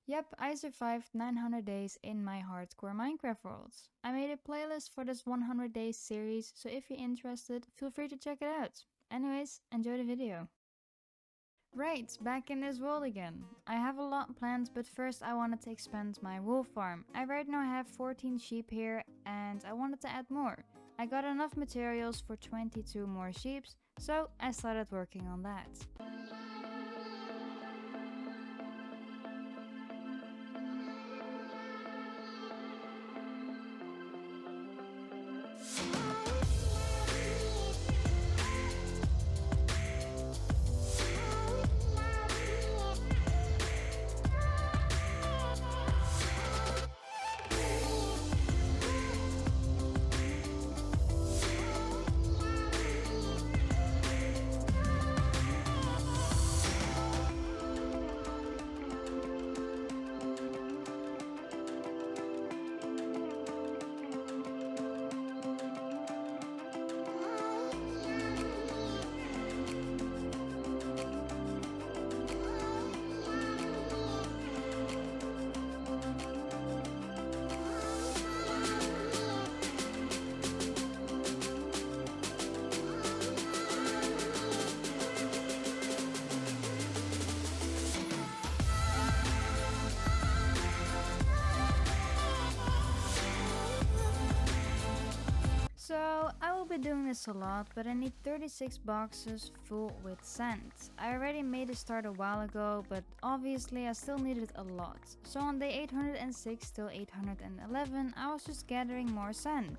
Yep, I survived 900 days in my hardcore Minecraft world. I made a playlist for this 100 days series, so if you're interested, feel free to check it out. Anyways, enjoy the video. Right, back in this world again. I have a lot planned, but first I wanted to expand my wool farm. I right now have 14 sheep here and I wanted to add more. I got enough materials for 22 more sheep, so I started working on that. So I will be doing this a lot, but I need 36 boxes full with sand. I already made a start a while ago, but obviously I still needed a lot. So on day 806 till 811 I was just gathering more sand.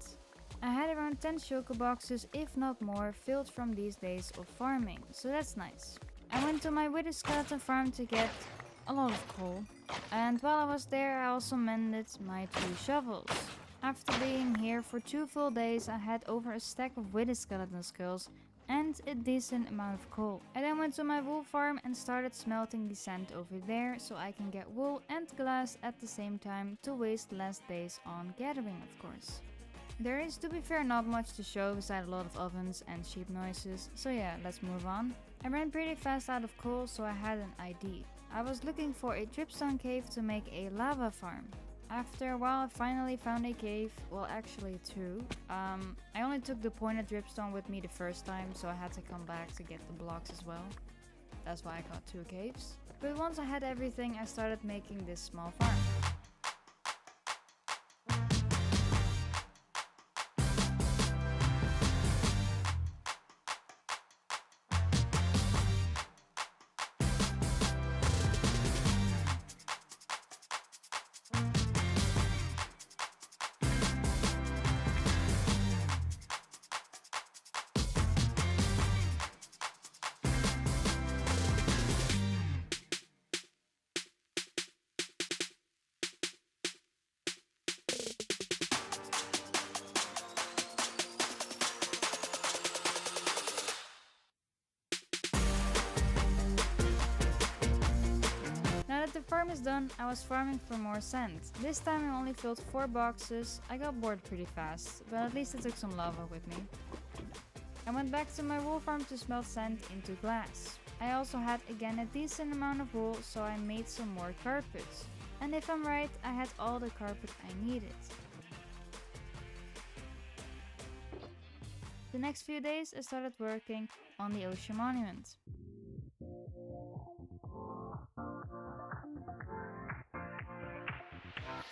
I had around 10 shulker boxes, if not more, filled from these days of farming, so that's nice. I went to my widow skeleton farm to get a lot of coal, and while I was there I also mended my 2 shovels. After being here for 2 full days, I had over a stack of withered skeleton skulls and a decent amount of coal. I then went to my wool farm and started smelting the sand over there so I can get wool and glass at the same time to waste less days on gathering, of course. There is, to be fair, not much to show beside a lot of ovens and sheep noises, so yeah, let's move on. I ran pretty fast out of coal, so I had an idea. I was looking for a dripstone cave to make a lava farm. After a while I finally found a cave, well actually 2. I only took the pointed dripstone with me the first time, so I had to come back to get the blocks as well. That's why I got 2 caves. But once I had everything, I started making this small farm. Now that the farm is done, I was farming for more sand. This time I only filled 4 boxes. I got bored pretty fast, but at least I took some lava with me. I went back to my wool farm to smelt sand into glass. I also had again a decent amount of wool, so I made some more carpets. And if I'm right, I had all the carpet I needed. The next few days I started working on the ocean monument.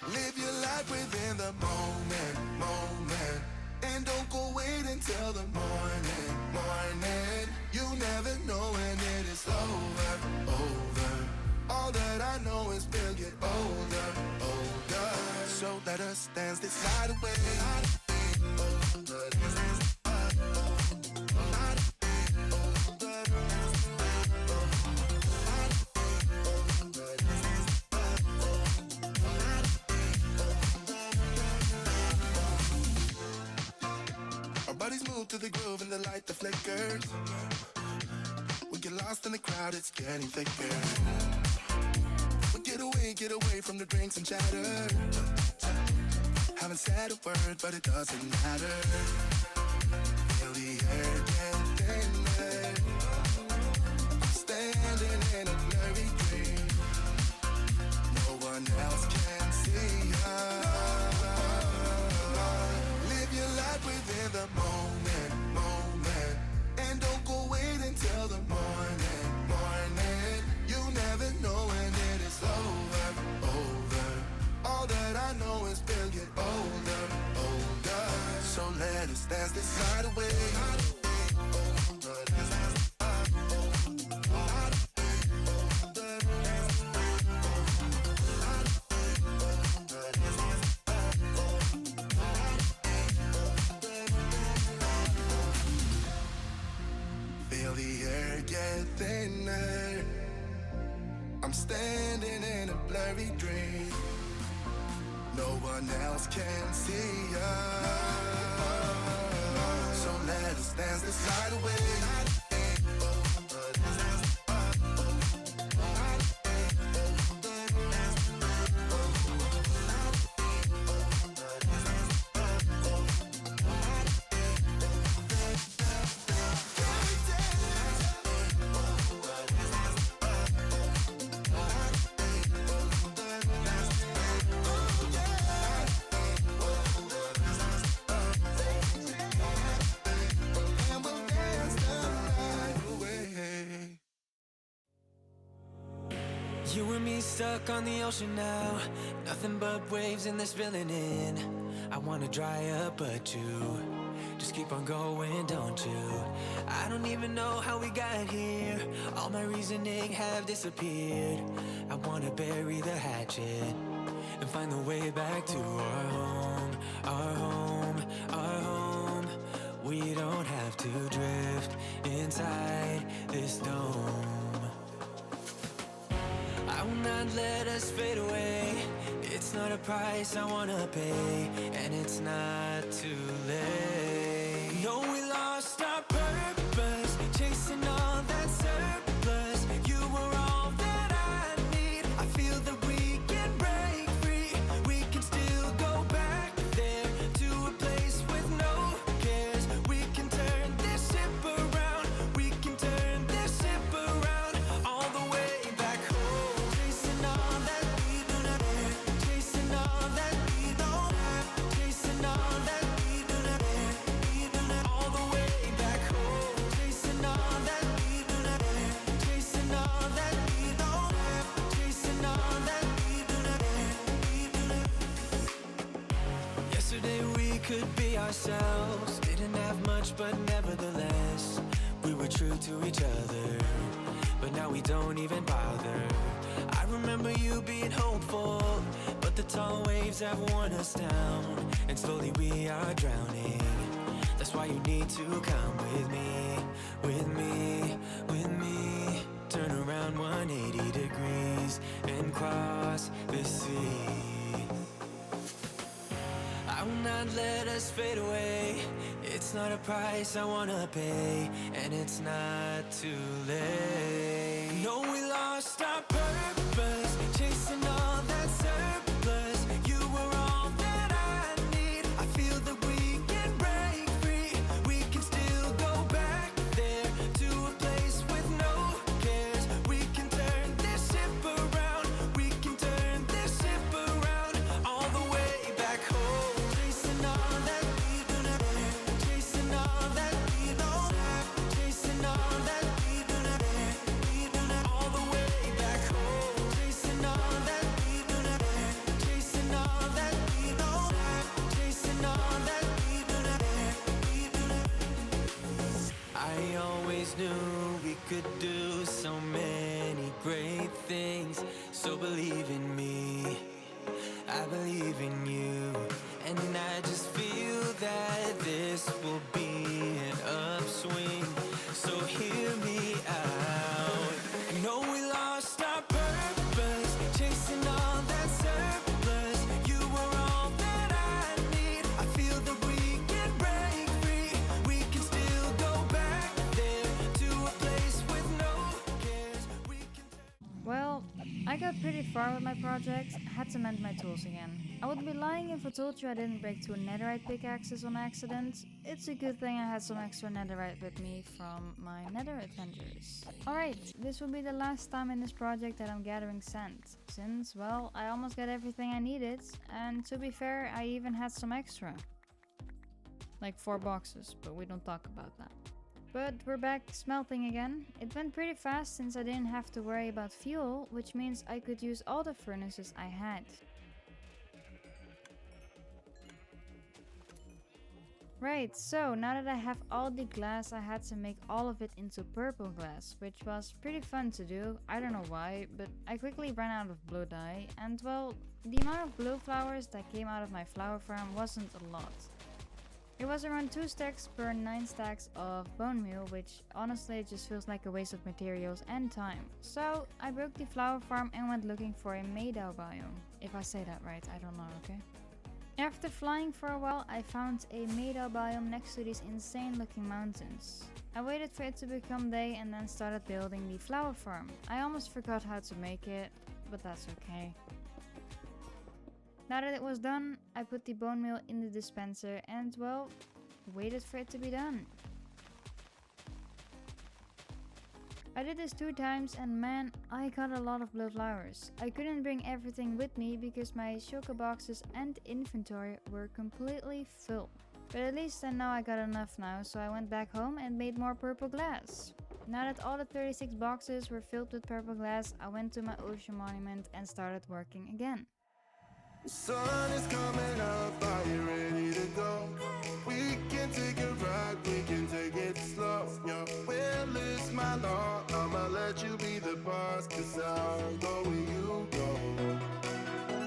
Live your life within the moment, moment. And don't go wait until the morning, morning. You never know when it is over, over. All that I know is we'll get older, older. So let us dance this night away. Bodies move to the groove and the light that flickers. We get lost in the crowd, it's getting thicker. We get away from the drinks and chatter. Haven't said a word, but it doesn't matter. Feel the air get thinner. Standing in a blurry dream. No one else can see ya. Live your life within the moment, moment, and don't go wait until the morning, morning. You never know when it is over, over. All that I know is we'll get older, older. So let us dance this night away. Feel the air get thinner. I'm standing in a blurry dream. No one else can see us. So let us dance this night away. You and me stuck on the ocean now. Nothing but waves and they're spilling in. I wanna dry up but you just keep on going, don't you? I don't even know how we got here. All my reasoning have disappeared. I wanna bury the hatchet and find the way back to our home, our home, our home. We don't have to drift inside this dome. I will not let us fade away. It's not a price I wanna pay, and it's not too late. No, we lost our purpose, chasing all that surplus. You were all that I need. I feel that we can break free. We can still go back there to a place with no cares. We can turn this ship around. We can turn this ship around all the way back home. Chasing all that we do not have. Chasing all that we don't have. Chasing all that we do not have. We do not all the way back home. Chasing all that we do not have. Chasing all that we don't have. Chasing all that we do not have. We do not. Yesterday we could be ourselves. Didn't have much, but nevertheless we were true to each other. But now we don't even bother. I remember you being hopeful, but the tall waves have worn us down, and slowly we are drowning. That's why you need to come with me, with me, with me. Turn around 180 degrees and cross the sea. I will not let us fade away. It's not a price I wanna pay, and it's not too late. No, we lost our purpose, chasing all that surplus. You were all that I need. I feel that we can break free. We can still go back there to a place with no cares. We can turn this ship around. We can turn this ship around all the way back home. Chasing all that we do not have. Chasing all that we don't have. Chasing all that we do not have. We do not all the way back home. Chasing all that we do not have. Chasing all that we don't have. Chasing all that we do not have. We do not. I always knew we could do so many great things. So believe in me, I believe in you, and I just feel that this will be an upswing. So hear me out. No, we lost our purpose, chasing all that surplus. You were all that I need. I feel that we can break free. We can still go back there to a place with no cares. We can Well, I got pretty far with my project, had to mend my tools again. I would be lying if I told you I didn't break 2 netherite pickaxes on accident. It's a good thing I had some extra netherite with me from my nether adventures. Alright, this will be the last time in this project that I'm gathering sand, since, well, I almost got everything I needed, and to be fair, I even had some extra. Like 4 boxes, but we don't talk about that. But we're back smelting again. It went pretty fast since I didn't have to worry about fuel, which means I could use all the furnaces I had. Right, so now that I have all the glass, I had to make all of it into purple glass, which was pretty fun to do. I don't know why, but I quickly ran out of blue dye, and well, the amount of blue flowers that came out of my flower farm wasn't a lot. It was around 2 stacks per 9 stacks of bone meal, which honestly just feels like a waste of materials and time. So I broke the flower farm and went looking for a Meadow biome. If I say that right, I don't know, okay? After flying for a while, I found a Meadow biome next to these insane looking mountains. I waited for it to become day and then started building the flower farm. I almost forgot how to make it, but that's okay. Now that it was done, I put the bone meal in the dispenser and, well, waited for it to be done. I did this 2 times and man, I got a lot of blue flowers. I couldn't bring everything with me because my shulker boxes and inventory were completely full. But at least I know I got enough now, so I went back home and made more purple glass. Now that all the 36 boxes were filled with purple glass, I went to my ocean monument and started working again. The sun is coming up, are you ready to go? We can take a ride, we can take it slow. Your will is my law, I'ma let you be the boss, cause I'll go where you go.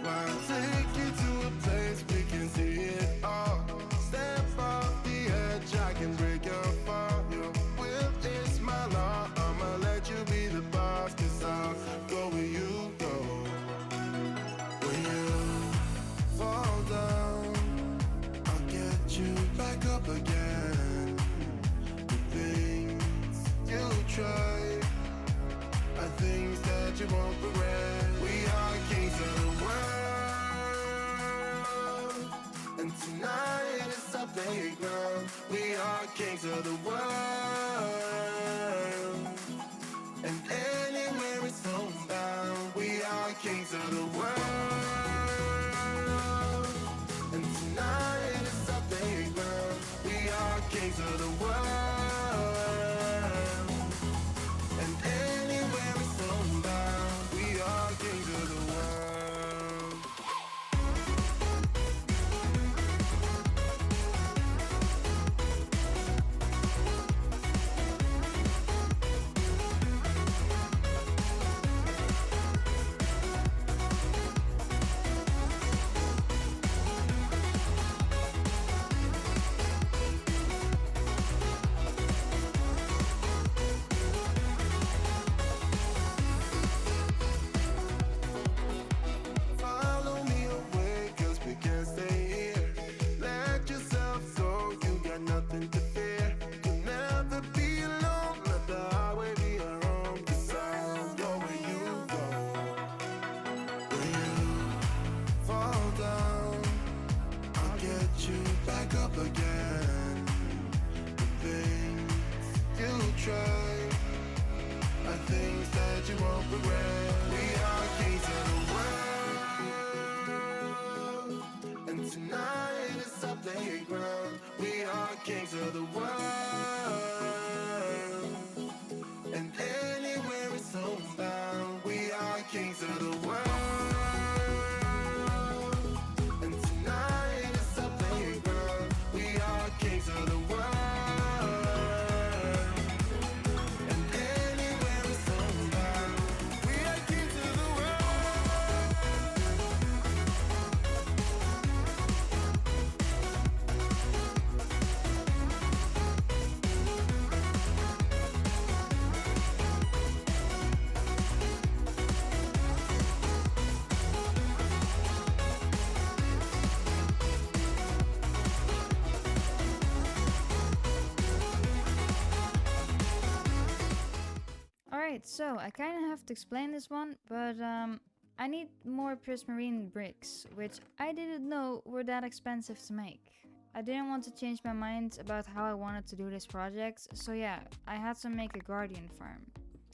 I'll take you to a place we can see it all. Step off the edge, I can break your fall. Your will is my law, I'ma let you be the boss, cause I'll go where you go. When you fall down, I'll get you back up again. The things you try are things that you won't regret. We are kings of the world, and tonight is our playground. We are kings of the world, and anywhere it's homebound. We are kings of the world. Kings of the world, and anywhere it's homebound, we are kings of the world. Kings of the world, and anywhere it's homebound, we are kings of the world. And tonight is our playground, we are kings of the world, and anywhere it's homebound, we are kings of the world. Alright, so I kind of have to explain this one, but I need more prismarine bricks, which I didn't know were that expensive to make. I didn't want to change my mind about how I wanted to do this project, so yeah, I had to make a guardian farm.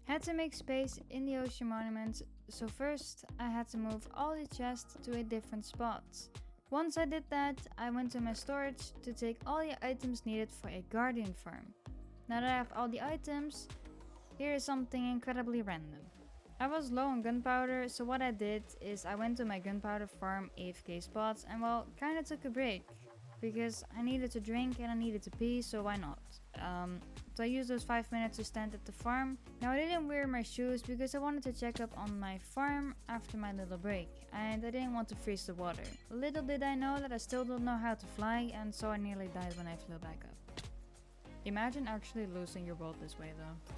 Had to make space in the ocean monument, so first I had to move all the chests to a different spot. Once I did that, I went to my storage to take all the items needed for a guardian farm. Now that I have all the items, here is something incredibly random. I was low on gunpowder, so what I did is I went to my gunpowder farm AFK spots and well, kinda took a break. Because I needed to drink and I needed to pee, so why not? So I used those 5 minutes to stand at the farm. Now I didn't wear my shoes because I wanted to check up on my farm after my little break. And I didn't want to freeze the water. Little did I know that I still don't know how to fly, and so I nearly died when I flew back up. Imagine actually losing your world this way though.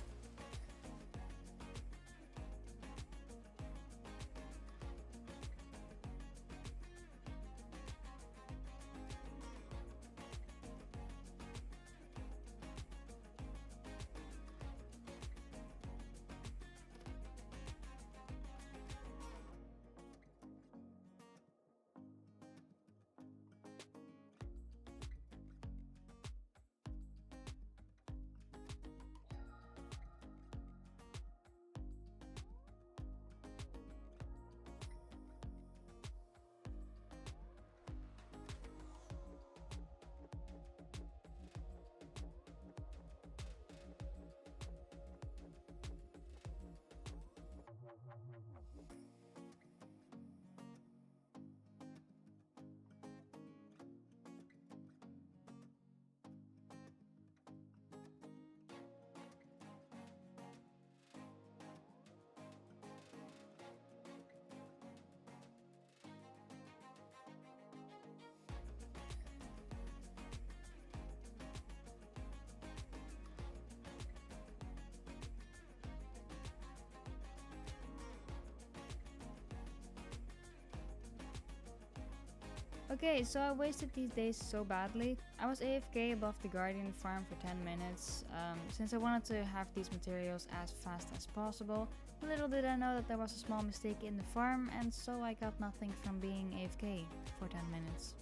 Okay, so I wasted these days so badly. I was AFK above the Guardian farm for 10 minutes, since I wanted to have these materials as fast as possible. Little did I know that there was a small mistake in the farm, and so I got nothing from being AFK for 10 minutes.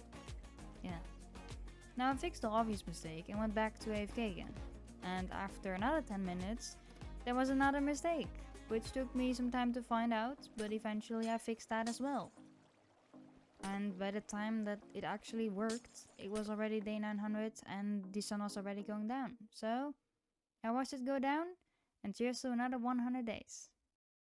Yeah. Now I fixed the obvious mistake and went back to AFK again. And after another 10 minutes, there was another mistake, which took me some time to find out, but eventually I fixed that as well. And by the time that it actually worked, it was already day 900 and the sun was already going down. So I watched it go down, and cheers to another 100 days.